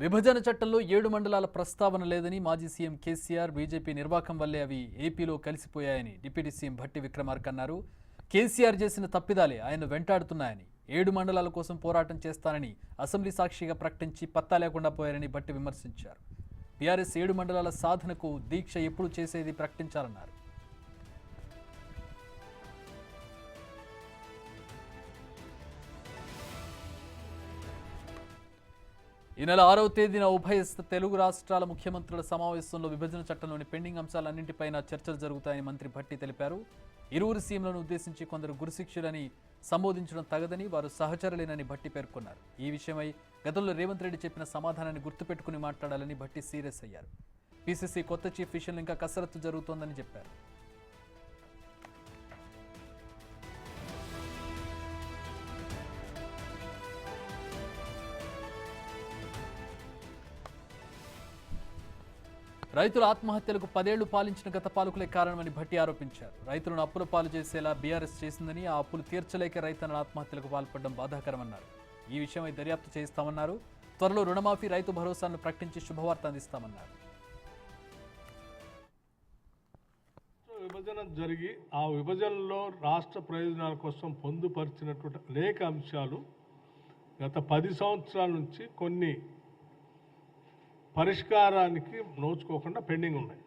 విభజన చట్టంలో 7 మండలాల ప్రస్తావన లేదని మాజీ సీఎం కేసీఆర్ బీజేపీ నిర్వాకం వల్లే అవి ఏపీలో కలిసిపోయాయని డిప్యూటీ సీఎం భట్టి విక్రమార్క అన్నారు. కేసీఆర్ చేసిన తప్పిదాలే ఆయన వెంటాడుతున్నాయని, 7 మండలాల కోసం పోరాటం చేస్తానని అసెంబ్లీ సాక్షిగా ప్రకటించి పత్తా లేకుండా పోయారని భట్టి విమర్శించారు. బీఆర్ఎస్ 7 మండలాల సాధనకు దీక్ష ఎప్పుడు చేసేది ప్రకటించాలన్నారు. ఈ నెల 6వ తేదీన ఉభయ తెలుగు రాష్ట్రాల ముఖ్యమంత్రుల సమావేశంలో విభజన చట్టంలోని పెండింగ్ అంశాలన్నింటిపైన చర్చలు జరుగుతాయని మంత్రి భట్టి తెలిపారు. ఇరువురు సీఎంలను ఉద్దేశించి కొందరు గురుశిక్షులని సంబోధించడం తగదని, వారు సహచరులేనని భట్టి పేర్కొన్నారు. ఈ విషయమై గతంలో రేవంత్ రెడ్డి చెప్పిన సమాధానాన్ని గుర్తుపెట్టుకుని మాట్లాడాలని భట్టి సీరియస్ అయ్యారు. పీసీసీ కొత్త చీఫ్ విషయంలో ఇంకా కసరత్తు జరుగుతోందని చెప్పారు. రైతుల ఆత్మహత్యలకు 10 ఏళ్లు పాలించిన గత పాలకులే కారణమని భట్టి ఆరోపించారు. రైతులను అప్పుల పాలు చేసేలా బీఆర్ఎస్ చేసిందని, ఆ అప్పులు తీర్చలేక రైతన్నల ఆత్మహత్యలకు పాల్పడడం బాధాకరమన్నారు. ఈ విషయమై దర్యాప్తు చేయిస్తామన్నారు. త్వరలో రుణమాఫీ, రైతు భరోసాను ప్రకటించి శుభవార్త అందిస్తామన్నారు. విభజన జరిగి ఆ విభజనలో రాష్ట్ర ప్రయోజనాల కోసం పొందుపరిచినటువంటి అనేక అంశాలు గత 10 సంవత్సరాల నుంచి కొన్ని పరిష్కారానికి నోచుకోకుండా పెండింగ్ ఉన్నాయి.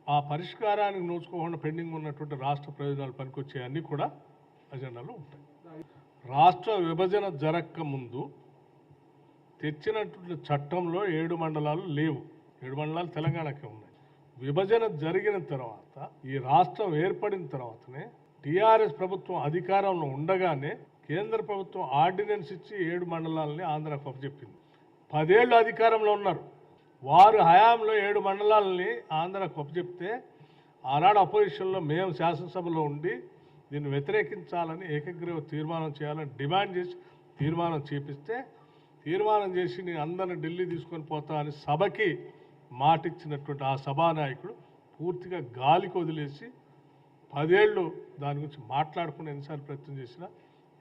ఆ పరిష్కారానికి నోచుకోకుండా పెండింగ్ ఉన్నటువంటి రాష్ట్ర ప్రయోజనాలు పనికొచ్చే అన్నీ కూడా అజెండాలో ఉంటాయి. రాష్ట్ర విభజన జరగక ముందు తెచ్చినటువంటి చట్టంలో 7 మండలాలు లేవు. 7 మండలాలు తెలంగాణకే ఉన్నాయి. విభజన జరిగిన తర్వాత, ఈ రాష్ట్రం ఏర్పడిన తర్వాతనే టీఆర్ఎస్ ప్రభుత్వం అధికారంలో ఉండగానే కేంద్ర ప్రభుత్వం ఆర్డినెన్స్ ఇచ్చి 7 మండలాలని ఆంధ్రాకు అప్పచెప్పింది. 10 ఏళ్ళు అధికారంలో ఉన్నారు. వారు హయాంలో 7 మండలాలని ఆంధ్రాకు అప్పచెప్తే ఆనాడు అపోజిషన్లో మేము శాసనసభలో ఉండి దీన్ని వ్యతిరేకించాలని ఏకగ్రీవ తీర్మానం చేయాలని డిమాండ్ చేసి తీర్మానం చేపిస్తే, తీర్మానం చేసి నేను అందరిని ఢిల్లీ తీసుకొని పోతా అని సభకి మాటిచ్చినటువంటి ఆ సభానాయకుడు పూర్తిగా గాలికి వదిలేసి 10 ఏళ్ళు దాని గురించి మాట్లాడుకుని ఎన్నిసార్లు ప్రయత్నం చేసినా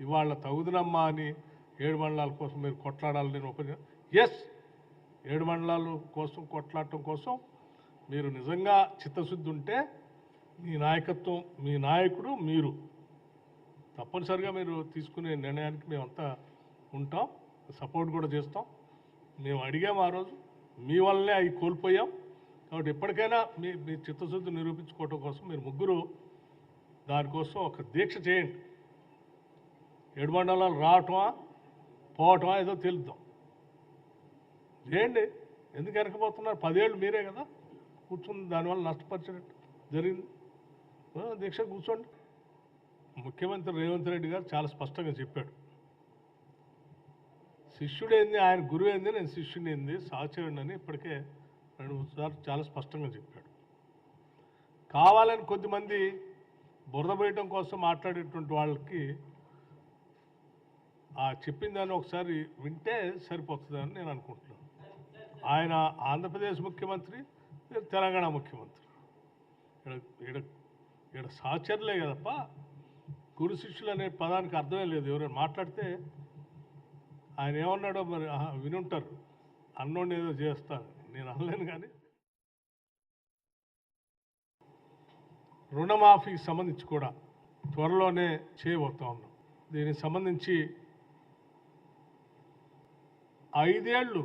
ఇవాళ తగుదనమ్మా అని 7 మండలాల కోసం మీరు కొట్లాడాలని నేను ఒపీనియన్. ఎస్, 7 మండలాల కోసం కొట్లాడటం కోసం మీరు నిజంగా చిత్తశుద్ధి ఉంటే మీ నాయకత్వం, మీ నాయకుడు, మీరు తప్పనిసరిగా మీరు తీసుకునే నిర్ణయానికి మేమంతా ఉంటాం, సపోర్ట్ కూడా చేస్తాం. మేము అడిగాం ఆ రోజు, మీ వల్లనే అవి కోల్పోయాం. కాబట్టి ఎప్పటికైనా మీ చిత్తశుద్ధి నిరూపించుకోవటం కోసం మీరు ముగ్గురు దానికోసం ఒక దీక్ష చేయండి. 7 మండలాలు రావటమా పోవటమా ఏదో తెలుద్దాం. చేయండి. ఎందుకు వెనకపోతున్నారు? 10 ఏళ్ళు మీరే కదా కూర్చుంది, దానివల్ల నష్టపరిచినట్టు జరిగింది. దీక్ష కూర్చోండి. ముఖ్యమంత్రి రేవంత్ రెడ్డి గారు చాలా స్పష్టంగా చెప్పాడు. శిష్యుడేంది, ఆయన గురువేంది, నేను శిష్యుడేంది, సహచరుడిని అని ఇప్పటికే 2-3 సార్లు చాలా స్పష్టంగా చెప్పాడు. కావాలని కొద్దిమంది బురద వేయటం కోసం మాట్లాడేటువంటి వాళ్ళకి ఆ చెప్పిన దాన్ని ఒకసారి వింటే సరిపోతుందని నేను అనుకుంటున్నాను. ఆయన ఆంధ్రప్రదేశ్ ముఖ్యమంత్రి, తెలంగాణ ముఖ్యమంత్రి. ఇక్కడ సహచరులే కదప్ప, గురు శిష్యులు అనే పదానికి అర్థమే లేదు. ఎవరైనా మాట్లాడితే ఆయన ఏమన్నాడో మరి వినుంటారు. అన్నోడిని ఏదో చేస్తాను, నేను అనలేను. కానీ రుణమాఫీకి సంబంధించి కూడా త్వరలోనే చేయబోతా ఉన్నాం. దీనికి సంబంధించి 5 ఏళ్ళు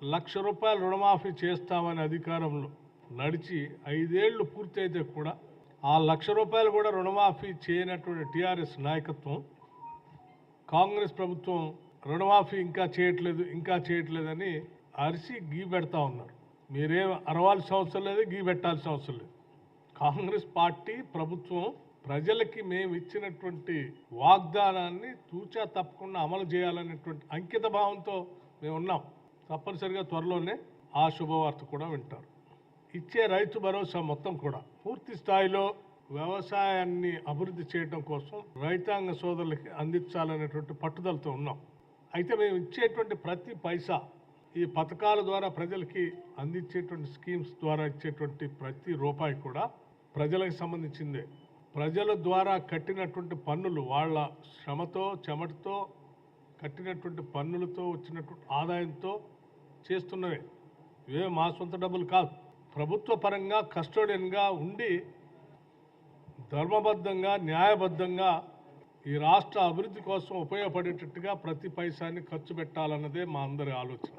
₹1,00,000 రుణమాఫీ చేస్తామని అధికారంలో నడిచి 5 ఏళ్ళు పూర్తి అయితే కూడా ఆ ₹1,00,000 కూడా రుణమాఫీ చేయనటువంటి టీఆర్ఎస్ నాయకత్వం, కాంగ్రెస్ ప్రభుత్వం రుణమాఫీ ఇంకా చేయట్లేదని అరిసి గీ పెడతా ఉన్నారు. మీరేం అరవాల్సిన అవసరం లేదు, గీ పెట్టాల్సిన అవసరం లేదు. కాంగ్రెస్ పార్టీ ప్రభుత్వం ప్రజలకి మేము ఇచ్చినటువంటి వాగ్దానాన్ని తూచా తప్పకుండా అమలు చేయాలనేటువంటి అంకిత భావంతో మేము ఉన్నాం. తప్పనిసరిగా త్వరలోనే ఆ శుభవార్త కూడా వింటారు. ఇచ్చే రైతు భరోసా మొత్తం కూడా పూర్తి స్థాయిలో వ్యవసాయాన్ని అభివృద్ధి చేయడం కోసం రైతాంగ సోదరులకి అందించాలనేటువంటి పట్టుదలతో ఉన్నాం. అయితే మేము ఇచ్చేటువంటి ప్రతి పైసా, ఈ పథకాల ద్వారా ప్రజలకి అందించేటువంటి స్కీమ్స్ ద్వారా ఇచ్చేటువంటి ప్రతి రూపాయి కూడా ప్రజలకు సంబంధించిందే. ప్రజల ద్వారా కట్టినటువంటి పన్నులు, వాళ్ళ శ్రమతో చెమటతో కట్టినటువంటి పన్నులతో వచ్చినటువంటి ఆదాయంతో చేస్తున్నవే, ఇవే మా సొంత డబ్బులు కాదు. ప్రభుత్వ పరంగా కస్టోడియన్గా ఉండి ధర్మబద్ధంగా న్యాయబద్ధంగా ఈ రాష్ట్ర అభివృద్ధి కోసం ఉపయోగపడేటట్టుగా ప్రతి పైసాన్ని ఖర్చు పెట్టాలన్నదే మా అందరి ఆలోచన.